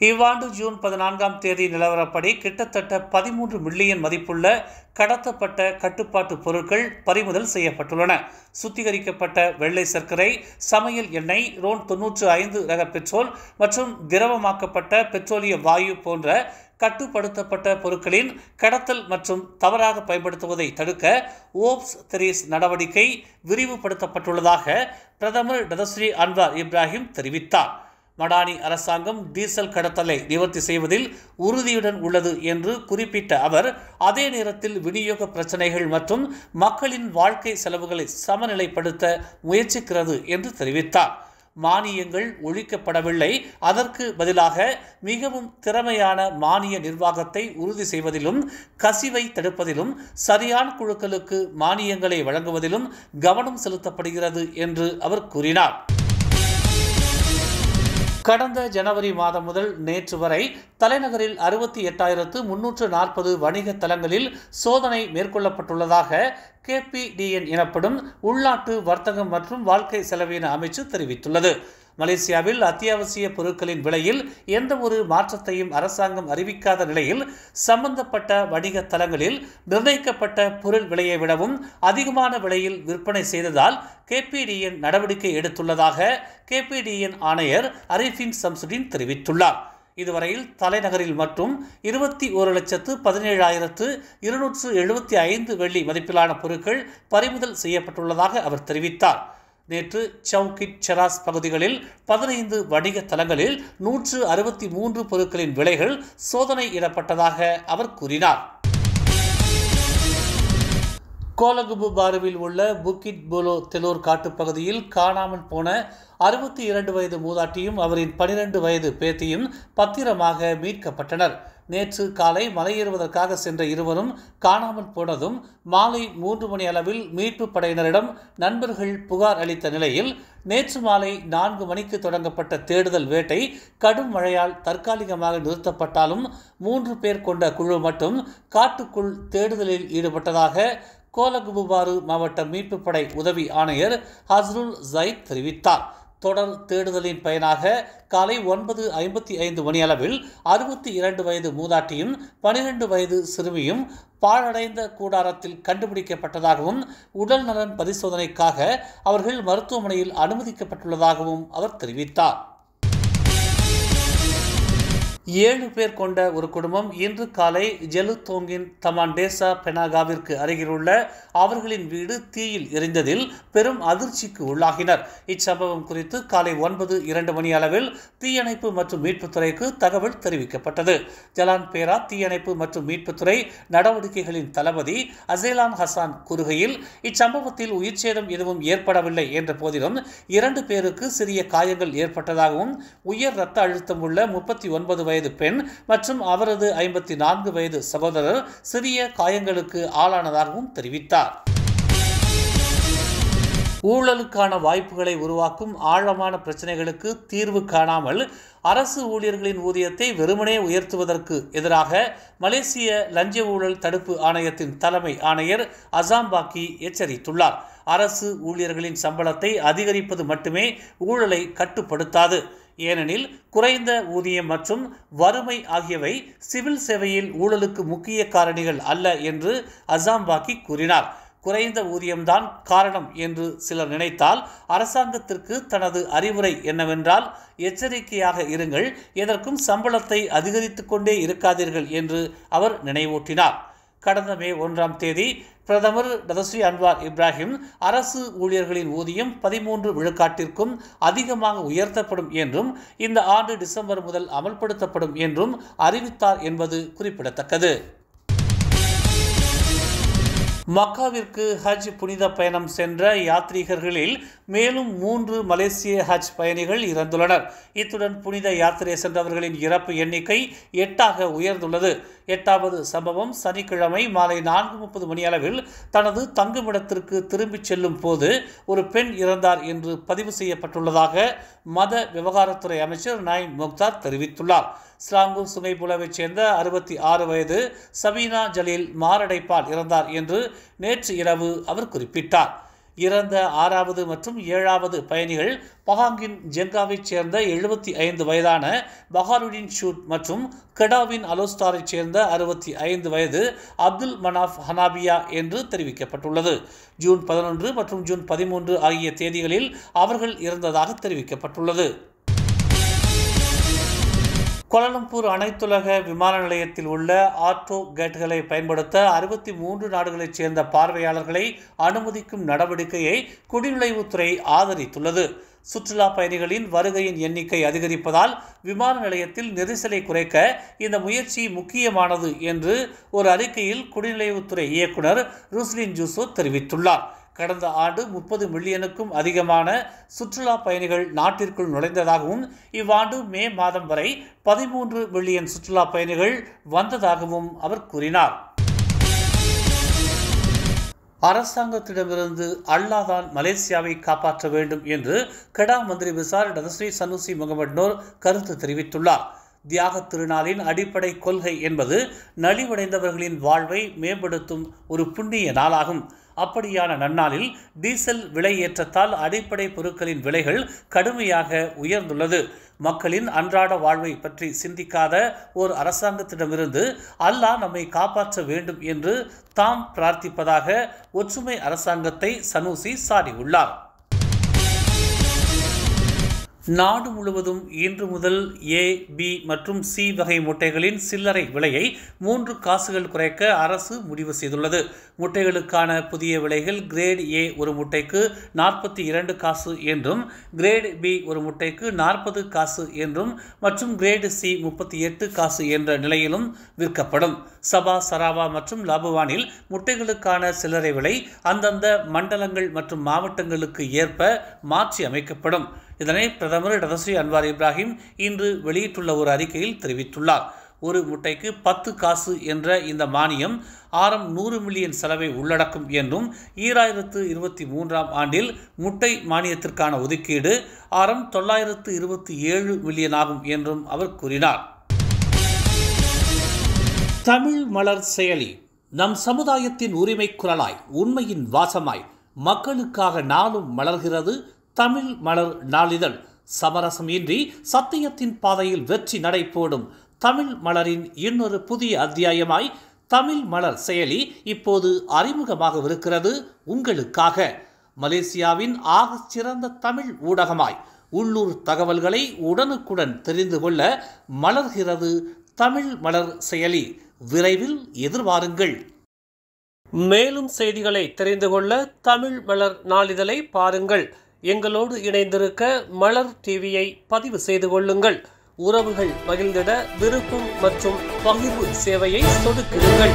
இவ்வாண்டு ஜூன் 14ஆம் தேதி நிலவரப்படி கிட்டத்தட்ட 13 மில்லியன் மதிப்புள்ள கடத்தப்பட்ட கட்டுப்பாட்டு பொருட்கள் பறிமுதல் செய்யப்பட்டுள்ளன. சுத்திகரிக்கப்பட்ட வெள்ளை சர்க்கரை, சமையல் எண்ணெய், ரோன் 95 ரக பெட்ரோல் மற்றும் திரவமாக்கப்பட்ட பெட்ரோலிய வாயு போன்ற கட்டுப்படுத்தப்பட்ட பொருட்களின் கடத்தல் மற்றும் தவறாக பயன்படுத்துவதை தடுக்க ஓப்ஸ் தெரீஸ் நடவடிக்கை விரிவுபடுத்தப்பட்டுள்ளதாக பிரதமர் டதஸ்ரீ அன்வார் இப்ராஹிம் தெரிவித்தார். மடானி அரசாங்கம் டீசல் கடத்தலை நிவர்த்தி செய்வதில் உறுதியுடன் உள்ளது என்று குறிப்பிட்ட அவர், அதே நேரத்தில் விநியோக பிரச்சினைகள் மற்றும் மக்களின் வாழ்க்கை செலவுகளை சமநிலைப்படுத்த முயற்சிக்கிறது என்று தெரிவித்தார். மானியங்கள் ஒழிக்கப்படவில்லை, அதற்கு பதிலாக மிகவும் திறமையான மானிய நிர்வாகத்தை உறுதி செய்வதிலும் கசிவை தடுப்பதிலும் சரியான குழுக்களுக்கு மானியங்களை வழங்குவதிலும் கவனம் செலுத்தப்படுகிறது என்று அவர் கூறினார். கடந்த ஜனவரி மாதம் முதல் நேற்று வரை தலைநகரில் 68,340 வணிக தலங்களில் சோதனை மேற்கொள்ளப்பட்டுள்ளதாக KPDN எனப்படும் உள்நாட்டு வர்த்தகம் மற்றும் வாழ்க்கை செலவின அமைச்சு தெரிவித்துள்ளது. மலேசியாவில் அத்தியாவசிய பொருட்களின் விலையில் எந்த ஒரு மாற்றத்தையும் அரசாங்கம் அறிவிக்காத நிலையில் சம்பந்தப்பட்ட வணிக தலங்களில் நிர்ணயிக்கப்பட்ட பொருள் விலையை விடவும் அதிகமான விலையில் விற்பனை செய்ததால் KPDN நடவடிக்கை எடுத்துள்ளதாக KPDN ஆணையர் அரிஃபின் சம்சுடின் தெரிவித்துள்ளார். இதுவரையில் தலைநகரில் மட்டும் 21,17,275 வெள்ளி மதிப்பிலான பொருட்கள் பறிமுதல் செய்யப்பட்டுள்ளதாக அவர் தெரிவித்தார். நேற்று சவுகிட் செராஸ் பகுதிகளில் 15 வணிக தலங்களில் 163 பொருட்களின் விலைகள் சோதனையிடப்பட்டதாக அவர் கூறினார். கோலகுபு பாருவில் உள்ள புக்கிட் போலோ தெலோர் காட்டுப்பகுதியில் காணாமல் போன 62 வயது மூதாட்டியும் அவரின் 12 வயது பேத்தியும் பத்திரமாக மீட்கப்பட்டனர். நேற்று காலை மலையேறுவதற்காக சென்ற இருவரும் காணாமல் போனதும் மாலை 3 மணி அளவில் மீட்பு படையினரிடம் நண்பர்கள் புகார் அளித்த நிலையில் நேற்று மாலை 4 மணிக்கு தொடங்கப்பட்ட தேடுதல் வேட்டை கடும் மழையால் தற்காலிகமாக நிறுத்தப்பட்டாலும் 3 பேர் கொண்ட குழு மட்டும் காட்டுக்குள் தேடுதலில் ஈடுபட்டதாக கோலகுபுபாரு மாவட்ட மீட்பு படை உதவி ஆணையர் ஹஸ்ருல் ஜயித் தெரிவித்தார். தொடர் தேடுதலின் பயனாக காலை 9:55 மணியளவில் 62 வயது மூதாட்டியும் 12 வயது சிறுமியும் பாழடைந்த கூடாரத்தில் கண்டுபிடிக்கப்பட்டதாகவும் உடல் நலன் பரிசோதனைக்காக அவர்கள் மருத்துவமனையில் அனுமதிக்கப்பட்டுள்ளதாகவும் அவர் தெரிவித்தார். 7 பேர் கொண்ட ஒரு குடும்பம் இன்று காலை ஜெலுத்தோங்கின் தமாண்டேசா பெனாகாவிற்கு அருகிலுள்ள அவர்களின் வீடு தீயில் எரிந்ததில் பெரும் அதிர்ச்சிக்கு உள்ளாகினர். இச்சம்பவம் குறித்து காலை 9:02 மணி அளவில் தீயணைப்பு மற்றும் மீட்புத்துறைக்கு தகவல் தெரிவிக்கப்பட்டது. ஜலான் பேரா தீயணைப்பு மற்றும் மீட்புத்துறை நடவடிக்கைகளின் தளபதி அசேலான் ஹசான் கூறுகையில், இச்சம்பவத்தில் உயிர்ச்சேதம் எதுவும் ஏற்படவில்லை என்ற போதிலும் 2 பேருக்கு சிறிய காயங்கள் ஏற்பட்டதாகவும் உயர் இரத்த அழுத்தம் உள்ள 39 வயது பெண் மற்றும் அவரது 54 வயது சகோதரர் சிறிய காயங்களுக்கு ஆளானதாகவும் தெரிவித்தார். ஊழலுக்கான வாய்ப்புகளை உருவாக்கும் ஆழமான பிரச்சனைகளுக்கு தீர்வு காணாமல் அரசு ஊழியர்களின் ஊதியத்தை வெறுமனே உயர்த்துவதற்கு எதிராக மலேசிய லஞ்ச ஊழல் தடுப்பு ஆணையத்தின் தலைமை ஆணையர் அசாம்பாக்கி எச்சரித்துள்ளார். அரசு ஊழியர்களின் சம்பளத்தை அதிகரிப்பது மட்டுமே ஊழலை கட்டுப்படுத்தாது. ஏனெனில் குறைந்த ஊதியம் மற்றும் வறுமை ஆகியவை சிவில் சேவையில் ஊழலுக்கு முக்கிய காரணிகள் அல்ல என்று அசாம்பாக்கி கூறினார். குறைந்த ஊதியம்தான் காரணம் என்று சிலர் நினைத்தால் அரசாங்கத்திற்கு தனது அறிவுரை என்னவென்றால், எச்சரிக்கையாக இருங்கள், எதற்கும் சம்பளத்தை அதிகரித்து கொண்டே இருக்காதீர்கள் என்று அவர் நினைவூட்டினார். கடந்த மே 1ஆம் தேதி பிரதமர் டதஸ்ரீ அன்வார் இப்ராஹிம் அரசு ஊழியர்களின் ஊதியம் 13 விழுக்காட்டிற்கும் அதிகமாக உயர்த்தப்படும் என்றும் இந்த ஆண்டு டிசம்பர் முதல் அமல்படுத்தப்படும் என்றும் அறிவித்தார் என்பது குறிப்பிடத்தக்கது. மக்காவிற்கு ஹஜ் புனித பயணம் சென்ற யாத்ரீகர்களில் மேலும் 3 மலேசிய ஹஜ் பயணிகள் இறந்துள்ளனர். இத்துடன் புனித யாத்திரை சென்றவர்களின் இறப்பு எண்ணிக்கை 8ஆக உயர்ந்துள்ளது. 8வது சம்பவம் சனிக்கிழமை மாலை 4:30 மணியளவில் தனது தங்குமிடத்திற்கு திரும்பிச் செல்லும் போது ஒரு பெண் இறந்தார் என்று பதிவு செய்யப்பட்டுள்ளதாக மத விவகாரத்துறை அமைச்சர் நாயிம் முக்தார் தெரிவித்துள்ளார். ஸ்லாங்கூர் சுங்கைபுலவைச் சேர்ந்த 66 வயது சபீனா ஜலீல் மாரடைப்பால் இறந்தார் என்று நேற்று இரவு அவர் குறிப்பிட்டார். இறந்த 6வது மற்றும் 7வது பயணிகள் பஹாங்கின் ஜெங்காவைச் சேர்ந்த 75 வயதான பஹாருடின் ஷூட் மற்றும் கெடாவின் அலோஸ்டாரைச் சேர்ந்த 65 வயது அப்துல் மனாஃப் ஹனாபியா என்று தெரிவிக்கப்பட்டுள்ளது. ஜூன் 11 மற்றும் ஜூன் 13 ஆகிய தேதிகளில் அவர்கள் இறந்ததாக தெரிவிக்கப்பட்டுள்ளது. கோலாலம்பூர் அனைத்துலக விமான நிலையத்தில் உள்ள ஆட்டோ கேட்களை பயன்படுத்த 63 நாடுகளைச் சேர்ந்த பார்வையாளர்களை அனுமதிக்கும் நடவடிக்கையை குடிநுழைவுத்துறை ஆதரித்துள்ளது. சுற்றுலா பயணிகளின் வருகையின் எண்ணிக்கை அதிகரிப்பதால் விமான நிலையத்தில் நெரிசலை குறைக்க இந்த முயற்சி முக்கியமானது என்று ஒரு அறிக்கையில் குடிநுழைவுத்துறை இயக்குனர் ருஸ்லின் ஜூசோ தெரிவித்துள்ளார். கடந்த ஆண்டு 30 மில்லியனுக்கும் அதிகமான சுற்றுலா பயணிகள் நாட்டிற்குள் நுழைந்ததாகவும் இவ்வாண்டு மே மாதம் வரை 13 மில்லியன் சுற்றுலா பயணிகள் வந்ததாகவும் அவர் கூறினார். அரசாங்கத்திடமிருந்து அல்லாஹ்தான் மலேசியாவை காப்பாற்ற வேண்டும் என்று கெடா மந்திரி பிசார் டதஸ்ரீ சனூசி முகமது நூர் கருத்து தெரிவித்துள்ளார். தியாக திருநாளின் அடிப்படை கொள்கை என்பது நலிவடைந்தவர்களின் வாழ்வை மேம்படுத்தும் ஒரு புண்ணிய நாளாகும். அப்படியான நன்னாளில் டீசல் விலை ஏற்றத்தால் அடிப்படை பொருட்களின் விலைகள் கடுமையாக உயர்ந்துள்ளது. மக்களின் அன்றாட வாழ்வை பற்றி சிந்திக்காத ஓர் அரசாங்கத்திடமிருந்து அல்லாஹ் நம்மை காப்பாற்ற வேண்டும் என்று தாம் பிரார்த்திப்பதாக ஒற்றுமை அரசாங்கத்தை சனூசி சாடியுள்ளார். நாடு முழுவதும் இன்று முதல் A, B மற்றும் C வகை முட்டைகளின் சில்லறை விலையை 3 காசுகள் குறைக்க அரசு முடிவு செய்துள்ளது. முட்டைகளுக்கான புதிய விலைகள் கிரேட் A ஒரு முட்டைக்கு 42 காசு என்றும், கிரேட் B ஒரு முட்டைக்கு 40 காசு என்றும் மற்றும் கிரேட் C 38 காசு என்ற நிலையிலும் விற்கப்படும். சபா, சராவா மற்றும் லாபுவானில் முட்டைகளுக்கான சில்லறை விலை அந்தந்த மண்டலங்கள் மற்றும் மாவட்டங்களுக்கு ஏற்ப மாற்றி அமைக்கப்படும். இதனை பிரதமர் டதஸ்ரீ அன்வார் இப்ராஹிம் இன்று வெளியிட்டுள்ள ஒரு அறிக்கையில் தெரிவித்துள்ளார். ஒரு முட்டைக்கு 10 காசு என்ற இந்த மானியம் ஆரம் 100 மில்லியன் செலவை உள்ளடக்கும் என்றும் 2023ஆம் ஆண்டில் முட்டை மானியத்திற்கான ஒதுக்கீடு ஆரம் 927 மில்லியன் ஆகும் என்றும் அவர் கூறினார். தமிழ் மலர் செயலி நம் சமுதாயத்தின் உரிமை குரலாய், உண்மையின் வாசமாய், மக்களுக்காக நாளும் மலர்கிறது தமிழ் மலர் நாளிதழ். சமரசம் இன்றி சத்தியத்தின் பாதையில் வெற்றி நடை போடும் தமிழ் மலரின் இன்னொரு புதிய அத்தியாயமாய் தமிழ் மலர் செயலி இப்போது அறிமுகமாகவிருக்கிறது உங்களுக்காக. மலேசியாவின் ஆகச் சிறந்த தமிழ் ஊடகமாய் உள்ளூர் தகவல்களை உடனுக்குடன் தெரிந்து கொள்ள மலர்கிறது தமிழ் மலர் செயலி. விரைவில் எதிர்பாருங்கள். மேலும் செய்திகளை தெரிந்து கொள்ள தமிழ் மலர் நாளிதழை பாருங்கள். எங்களோடு இணைந்திருக்க மலர் டிவியை பதிவு செய்து கொள்ளுங்கள். உறவுகள் மகிழ்ந்திட விருப்பம் மற்றும் பகிர்வு சேவையை சொடுக்கிடுங்கள்.